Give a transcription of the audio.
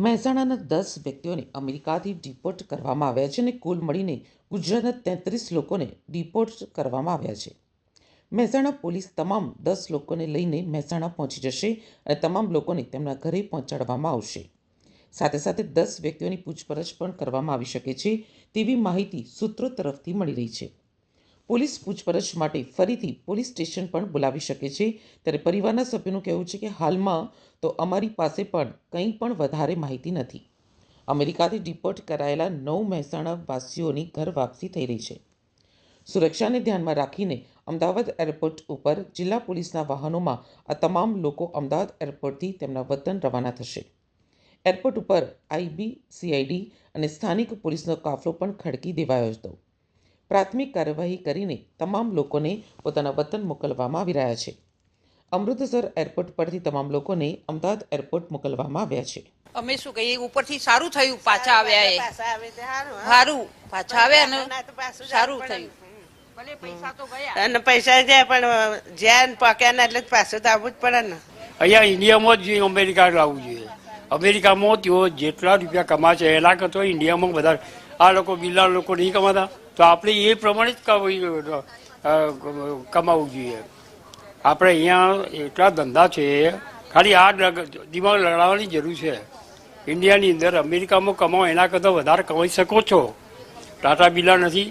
મહેસાણાના 10 વ્યક્તિઓને અમેરિકાથી ડિપોર્ટ કરવામાં આવ્યા છે અને કુલ મળીને ગુજરાતના 33 લોકોને ડિપોર્ટ કરવામાં આવ્યા છે. મહેસાણા પોલીસ તમામ 10 લોકોને લઈને મહેસાણા પહોંચી જશે અને તમામ લોકોને તેમના ઘરે પહોંચાડવામાં આવશે. સાથે સાથે 10 વ્યક્તિઓની પૂછપરછ પણ કરવામાં આવી શકે છે તેવી માહિતી સૂત્રો તરફથી મળી રહી છે. પોલીસ પૂછપરછ માટે ફરીથી પોલીસ સ્ટેશન પણ બોલાવી શકે છે. ત્યારે પરિવારના સભ્યોનું કહેવું છે કે હાલમાં તો અમારી પાસે પણ કંઈ પણ વધારે માહિતી નથી. અમેરિકાથી ડિપોર્ટ કરાયેલા 9 મહેસાણા વાસીઓની ઘર વાપસી થઈ રહી છે. સુરક્ષાને ધ્યાનમાં રાખીને અમદાવાદ એરપોર્ટ ઉપર જિલ્લા પોલીસના વાહનોમાં આ તમામ લોકો અમદાવાદ એરપોર્ટથી તેમના વતન રવાના થશે. એરપોર્ટ ઉપર IB, CID અને સ્થાનિક પોલીસનો કાફલો પણ ખડકી દેવાયો હતો. પ્રાથમિક કાર્યવાહી કરીને તમામ લોકોને પોતાના વતન મોકલવામાં આવી રહ્યા છે. અમૃતસર એરપોર્ટ પરથી તમામ લોકોને અમદાવાદ એરપોર્ટ મોકલવામાં આવ્યા છે. અમે શું કહીએ, ઉપરથી સારું થયું પાછા આવ્યા એ સારું પાછા આવ્યા ને સારું થયું. ભલે પૈસા તો ગયા અને પૈસા જાય પણ જ્યાં પક્યા ને એટલે પાછું તો આવવું જ પડે ને. અહીંયા ઇન્ડિયામાં જ અમેરિકા લાવવું જોઈએ. અમેરિકામાં તેઓ જેટલા રૂપિયા કમાશે એના કરતાં ઇન્ડિયામાં વધારે. આ લોકો બિલ્લા લોકો નહીં કમાતા તો આપણે એ પ્રમાણે જ કમાવવું જોઈએ. આપણે અહીંયા એટલા ધંધા છે, ખાલી આ દિમાગ લડાવવાની જરૂર છે. ઇન્ડિયાની અંદર અમેરિકામાં કમાવો એના કરતાં વધારે કમાઈ શકો છો. ટાટા બિરલા નથી,